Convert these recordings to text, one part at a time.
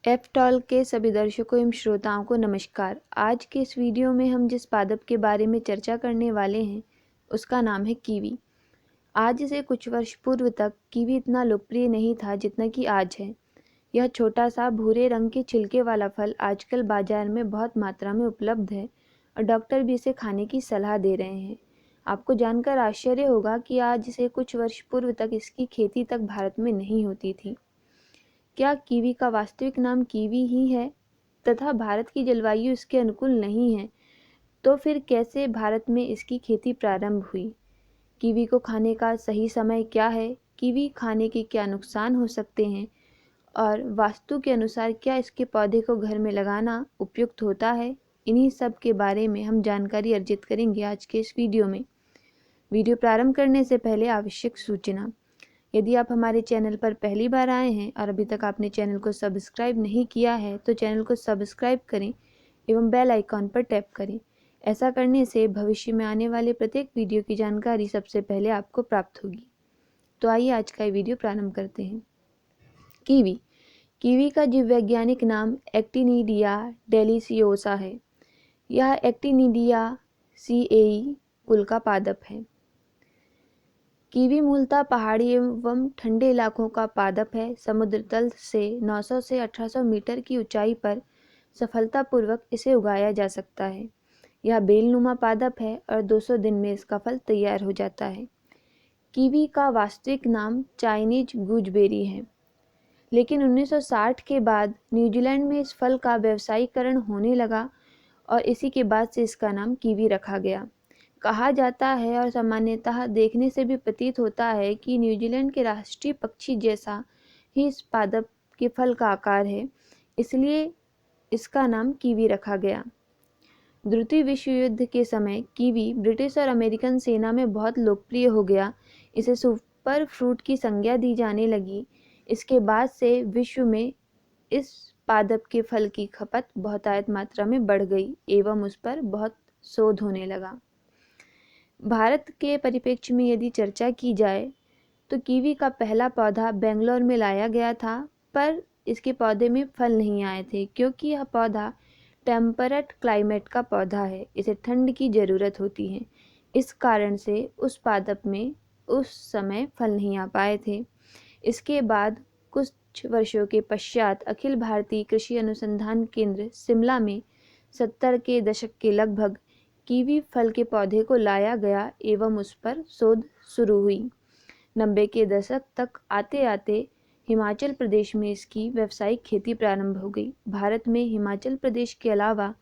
F toll के सभी दर्शकों एवं श्रोताओं को नमस्कार। आज के इस वीडियो में हम जिस पादप के बारे में चर्चा करने वाले हैं उसका नाम है कीवी। आज से कुछ वर्ष पूर्व तक कीवी इतना लोकप्रिय नहीं था जितना कि आज है। यह छोटा सा भूरे रंग के छिलके वाला फल आजकल बाजार में बहुत मात्रा में उपलब्ध है और डॉक्टर भी इसे खाने की सलाह दे रहे हैं। आपको जानकर आश्चर्य होगा कि आज से कुछ वर्ष पूर्व तक इसकी खेती तक भारत में नहीं होती थी। क्या कीवी का वास्तविक नाम कीवी ही है तथा भारत की जलवायु इसके अनुकूल नहीं है, तो फिर कैसे भारत में इसकी खेती प्रारंभ हुई? कीवी को खाने का सही समय क्या है? कीवी खाने के क्या नुकसान हो सकते हैं? और वास्तु के अनुसार क्या इसके पौधे को घर में लगाना उपयुक्त होता है? इन्हीं सब के बारे में हम जानकारी अर्जित करेंगे आज के इस वीडियो में। वीडियो प्रारंभ करने से पहले आवश्यक सूचना। यदि आप हमारे चैनल पर पहली बार आए हैं और अभी तक आपने चैनल को सब्सक्राइब नहीं किया है तो चैनल को सब्सक्राइब करें एवं बेल आइकॉन पर टैप करें। ऐसा करने से भविष्य में आने वाले प्रत्येक वीडियो की जानकारी सबसे पहले आपको प्राप्त होगी। तो आइए आज का वीडियो प्रारंभ करते हैं। कीवी। कीवी का जीव वैज्ञानिक नाम एक्टिनिडिया डेलिसियोसा है। यह एक्टिनिडिया सीएई कुल का पादप है। कीवी मूलतः पहाड़ी एवं ठंडे इलाकों का पादप है। समुद्र तल से 900 से 1800 मीटर की ऊंचाई पर सफलतापूर्वक इसे उगाया जा सकता है। यह बेलनुमा पादप है और 200 दिन में इसका फल तैयार हो जाता है। कीवी का वास्तविक नाम चाइनीज गूजबेरी है, लेकिन 1960 के बाद न्यूजीलैंड में इस फल का व्यावसायीकरण होने लगा और इसी के बाद से इसका नाम कीवी रखा गया। कहा जाता है और सामान्यतः देखने से भी प्रतीत होता है कि न्यूजीलैंड के राष्ट्रीय पक्षी जैसा ही इस पादप के फल का आकार है, इसलिए इसका नाम कीवी रखा गया। द्वितीय विश्व युद्ध के समय कीवी ब्रिटिश और अमेरिकन सेना में बहुत लोकप्रिय हो गया। इसे सुपर फ्रूट की संज्ञा दी जाने लगी। इसके बाद से विश्व में इस पादप के फल की खपत बहुतायत मात्रा में बढ़ गई एवं उस पर बहुत शोध होने लगा। भारत के परिप्रेक्ष्य में यदि चर्चा की जाए तो कीवी का पहला पौधा बेंगलोर में लाया गया था, पर इसके पौधे में फल नहीं आए थे क्योंकि यह पौधा टेम्परेट क्लाइमेट का पौधा है। इसे ठंड की ज़रूरत होती है। इस कारण से उस पादप में उस समय फल नहीं आ पाए थे। इसके बाद कुछ वर्षों के पश्चात अखिल भारतीय कृषि अनुसंधान केंद्र शिमला में 70 के दशक के लगभग कीवी फल के पौधे को लाया गया एवं उस पर शोध शुरू हुई। 90 के दशक तक आते आते हिमाचल प्रदेश में इसकी व्यावसायिक खेती प्रारंभ हो गई। भारत में हिमाचल प्रदेश के अलावा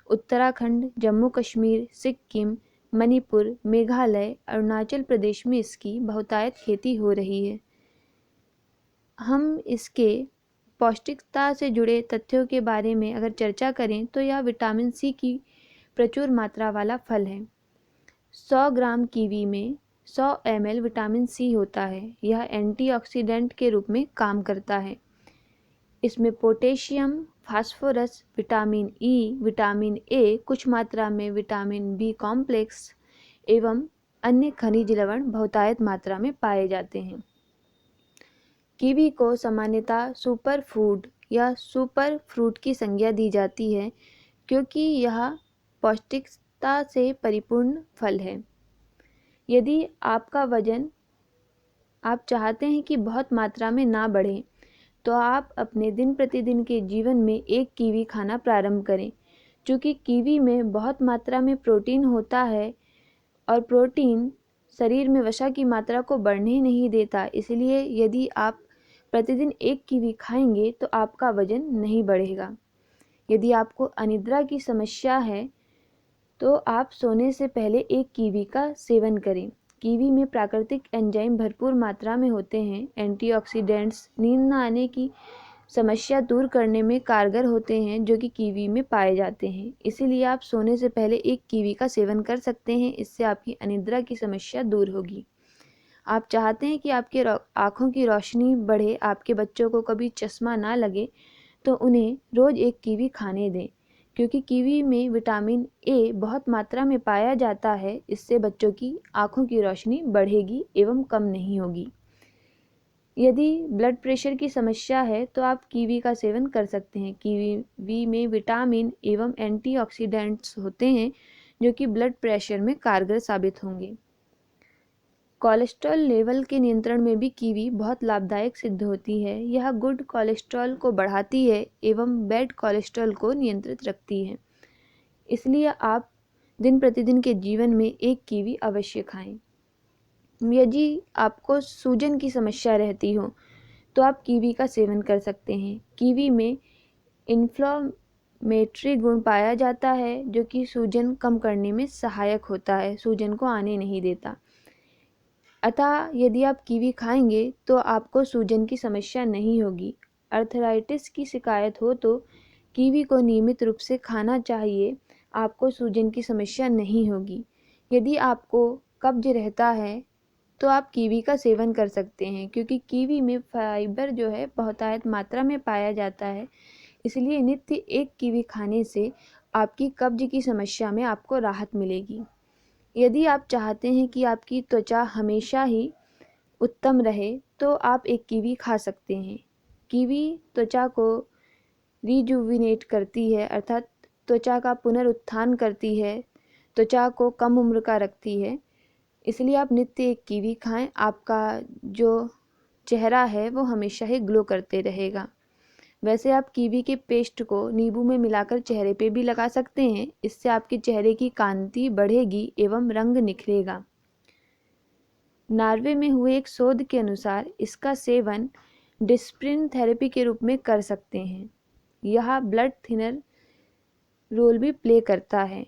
उत्तराखंड, जम्मू कश्मीर, सिक्किम, मणिपुर, मेघालय, अरुणाचल प्रदेश में इसकी बहुतायत खेती हो रही है। हम इसके पौष्टिकता से जुड़े तथ्यों के बारे में अगर चर्चा करें तो यह विटामिन सी की प्रचुर मात्रा वाला फल है। 100 ग्राम कीवी में 100 ml विटामिन सी होता है। यह एंटीऑक्सीडेंट के रूप में काम करता है। इसमें potassium, phosphorus, vitamin E, vitamin A, कुछ मात्रा में विटामिन बी कॉम्प्लेक्स एवं अन्य खनिज लवण बहुतायत मात्रा में पाए जाते हैं। कीवी को सामान्यतः सुपर फूड या सुपर फ्रूट की संज्ञा दी जाती है क्योंकि यह पौष्टिकता से परिपूर्ण फल है। यदि आपका वजन आप चाहते हैं कि बहुत मात्रा में ना बढ़े, तो आप अपने दिन प्रतिदिन के जीवन में एक कीवी खाना प्रारंभ करें। चूँकि कीवी में बहुत मात्रा में प्रोटीन होता है और प्रोटीन शरीर में वसा की मात्रा को बढ़ने नहीं देता, इसलिए यदि आप प्रतिदिन एक कीवी खाएंगे तो आपका वजन नहीं बढ़ेगा। यदि आपको अनिद्रा की समस्या है तो आप सोने से पहले एक कीवी का सेवन करें। कीवी में प्राकृतिक एंजाइम भरपूर मात्रा में होते हैं। एंटीऑक्सीडेंट्स नींद न आने की समस्या दूर करने में कारगर होते हैं जो कि कीवी में पाए जाते हैं। इसीलिए आप सोने से पहले एक कीवी का सेवन कर सकते हैं। इससे आपकी अनिद्रा की समस्या दूर होगी। आप चाहते हैं कि आपके आँखों की रोशनी बढ़े, आपके बच्चों को कभी चश्मा ना लगे, तो उन्हें रोज़ एक कीवी खाने दें क्योंकि कीवी में विटामिन ए बहुत मात्रा में पाया जाता है। इससे बच्चों की आँखों की रोशनी बढ़ेगी एवं कम नहीं होगी। यदि ब्लड प्रेशर की समस्या है तो आप कीवी का सेवन कर सकते हैं। कीवी में विटामिन एवं एंटीऑक्सीडेंट्स होते हैं जो कि ब्लड प्रेशर में कारगर साबित होंगे। कोलेस्ट्रॉल लेवल के नियंत्रण में भी कीवी बहुत लाभदायक सिद्ध होती है। यह गुड कोलेस्ट्रॉल को बढ़ाती है एवं बैड कोलेस्ट्रॉल को नियंत्रित रखती है। इसलिए आप दिन प्रतिदिन के जीवन में एक कीवी अवश्य खाएं। यदि आपको सूजन की समस्या रहती हो तो आप कीवी का सेवन कर सकते हैं। कीवी में इन्फ्लेमेटरी गुण पाया जाता है जो कि सूजन कम करने में सहायक होता है, सूजन को आने नहीं देता। अतः यदि आप कीवी खाएंगे तो आपको सूजन की समस्या नहीं होगी। अर्थराइटिस की शिकायत हो तो कीवी को नियमित रूप से खाना चाहिए, आपको सूजन की समस्या नहीं होगी। यदि आपको कब्ज रहता है तो आप कीवी का सेवन कर सकते हैं, क्योंकि कीवी में फाइबर जो है बहुतायत मात्रा में पाया जाता है। इसलिए नित्य एक कीवी खाने से आपकी कब्ज की समस्या में आपको राहत मिलेगी। यदि आप चाहते हैं कि आपकी त्वचा हमेशा ही उत्तम रहे तो आप एक कीवी खा सकते हैं। कीवी त्वचा को रिजुविनेट करती है, अर्थात त्वचा का पुनरुत्थान करती है, त्वचा को कम उम्र का रखती है। इसलिए आप नित्य एक कीवी खाएं, आपका जो चेहरा है वो हमेशा ही ग्लो करते रहेगा। वैसे आप कीवी के पेस्ट को नींबू में मिलाकर चेहरे पे भी लगा सकते हैं, इससे आपके चेहरे की कांति बढ़ेगी एवं रंग निखरेगा। नॉर्वे में हुए एक शोध के अनुसार इसका सेवन डिस्प्रिन थेरेपी के रूप में कर सकते हैं। यह ब्लड थिनर रोल भी प्ले करता है।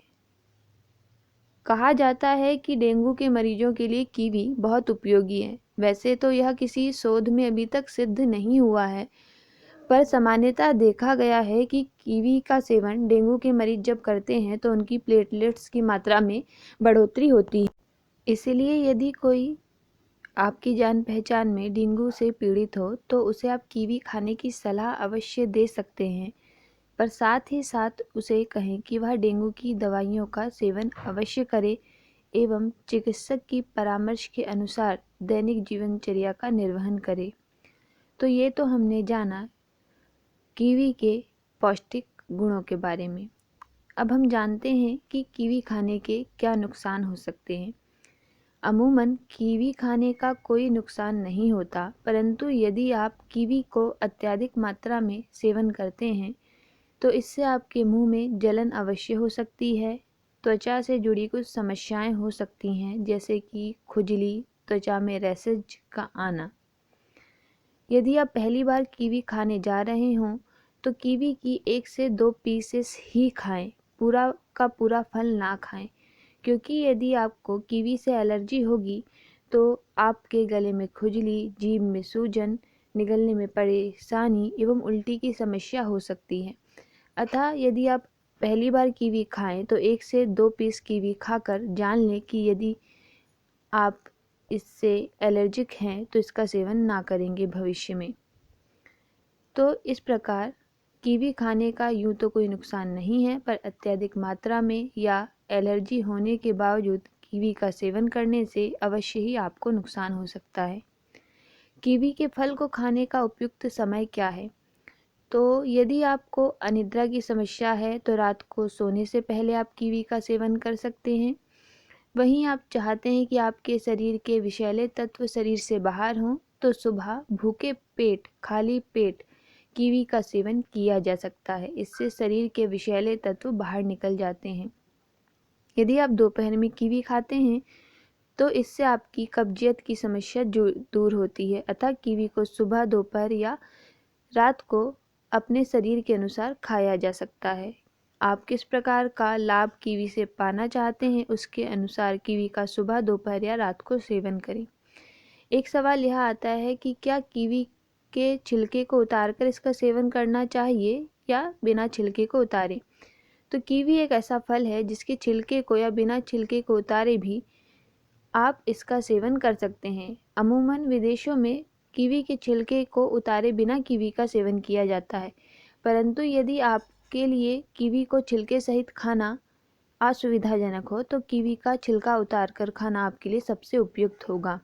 कहा जाता है कि डेंगू के मरीजों के लिए कीवी बहुत उपयोगी है। वैसे तो यह किसी शोध में अभी तक सिद्ध नहीं हुआ है, पर सामान्यतः देखा गया है कि कीवी का सेवन डेंगू के मरीज जब करते हैं तो उनकी प्लेटलेट्स की मात्रा में बढ़ोतरी होती है। इसलिए यदि कोई आपकी जान पहचान में डेंगू से पीड़ित हो तो उसे आप कीवी खाने की सलाह अवश्य दे सकते हैं, पर साथ ही साथ उसे कहें कि वह डेंगू की दवाइयों का सेवन अवश्य करे एवं चिकित्सक की परामर्श के अनुसार दैनिक जीवनचर्या का निर्वहन करे। तो ये तो हमने जाना कीवी के पौष्टिक गुणों के बारे में। अब हम जानते हैं कि कीवी खाने के क्या नुकसान हो सकते हैं। अमूमन कीवी खाने का कोई नुकसान नहीं होता, परंतु यदि आप कीवी को अत्यधिक मात्रा में सेवन करते हैं तो इससे आपके मुंह में जलन अवश्य हो सकती है। त्वचा से जुड़ी कुछ समस्याएं हो सकती हैं, जैसे कि खुजली, त्वचा में रैशेज का आना। यदि आप पहली बार कीवी खाने जा रहे हों तो कीवी की 1 से 2 पीसेस ही खाएं, पूरा का पूरा फल ना खाएं, क्योंकि यदि आपको कीवी से एलर्जी होगी तो आपके गले में खुजली, जीभ में सूजन, निगलने में परेशानी एवं उल्टी की समस्या हो सकती है। अतः यदि आप पहली बार कीवी खाएं तो 1 से 2 पीस कीवी खाकर जान लें कि यदि आप इससे एलर्जिक हैं तो इसका सेवन ना करेंगे भविष्य में। तो इस प्रकार कीवी खाने का यूँ तो कोई नुकसान नहीं है, पर अत्यधिक मात्रा में या एलर्जी होने के बावजूद कीवी का सेवन करने से अवश्य ही आपको नुकसान हो सकता है। कीवी के फल को खाने का उपयुक्त समय क्या है? तो यदि आपको अनिद्रा की समस्या है तो रात को सोने से पहले आप कीवी का सेवन कर सकते हैं। वहीं आप चाहते हैं कि आपके शरीर के विषैले तत्व शरीर से बाहर हों तो सुबह भूखे पेट, खाली पेट कीवी का सेवन किया जा सकता है। इससे शरीर के विषैले तत्व बाहर निकल जाते हैं। यदि आप दोपहर में कीवी खाते हैं तो इससे आपकी कब्जियत की समस्या दूर होती है। अतः कीवी को सुबह, दोपहर या रात को अपने शरीर के अनुसार खाया जा सकता है। आप किस प्रकार का लाभ कीवी से पाना चाहते हैं उसके अनुसार कीवी का सुबह, दोपहर या रात को सेवन करें। एक सवाल यह आता है कि क्या कीवी के छिलके को उतारकर इसका सेवन करना चाहिए या बिना छिलके को उतारे? तो कीवी एक ऐसा फल है जिसके छिलके को या बिना छिलके को उतारे भी आप इसका सेवन कर सकते हैं। अमूमन विदेशों में कीवी के छिलके को उतारे बिना कीवी का सेवन किया जाता है, परंतु यदि आपके लिए कीवी को छिलके सहित खाना असुविधाजनक हो तो कीवी का छिलका उतार कर खाना आपके लिए सबसे उपयुक्त होगा।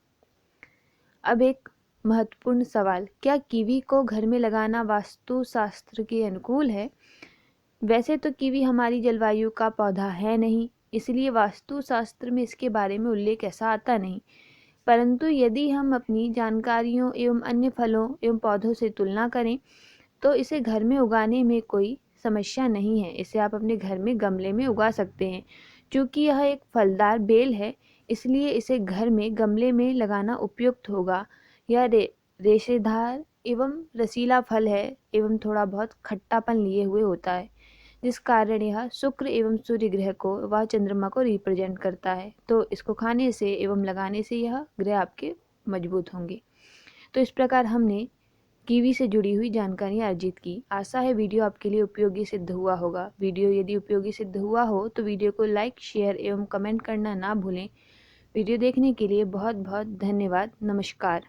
अब एक महत्वपूर्ण सवाल, क्या कीवी को घर में लगाना वास्तुशास्त्र के अनुकूल है? वैसे तो कीवी हमारी जलवायु का पौधा है नहीं, इसलिए वास्तुशास्त्र में इसके बारे में उल्लेख ऐसा आता नहीं। परंतु यदि हम अपनी जानकारियों एवं अन्य फलों एवं पौधों से तुलना करें तो इसे घर में उगाने में कोई समस्या नहीं है। इसे आप अपने घर में गमले में उगा सकते हैं। चूँकि यह एक फलदार बेल है, इसलिए इसे घर में गमले में लगाना उपयुक्त होगा। यह रेशेदार एवं रसीला फल है एवं थोड़ा बहुत खट्टापन लिए हुए होता है, जिस कारण यह शुक्र एवं सूर्य ग्रह को व चंद्रमा को रिप्रेजेंट करता है। तो इसको खाने से एवं लगाने से यह ग्रह आपके मजबूत होंगे। तो इस प्रकार हमने कीवी से जुड़ी हुई जानकारी अर्जित की। आशा है वीडियो आपके लिए उपयोगी सिद्ध हुआ होगा। वीडियो यदि उपयोगी सिद्ध हुआ हो तो वीडियो को लाइक, शेयर एवं कमेंट करना ना भूलें। वीडियो देखने के लिए बहुत बहुत धन्यवाद। नमस्कार।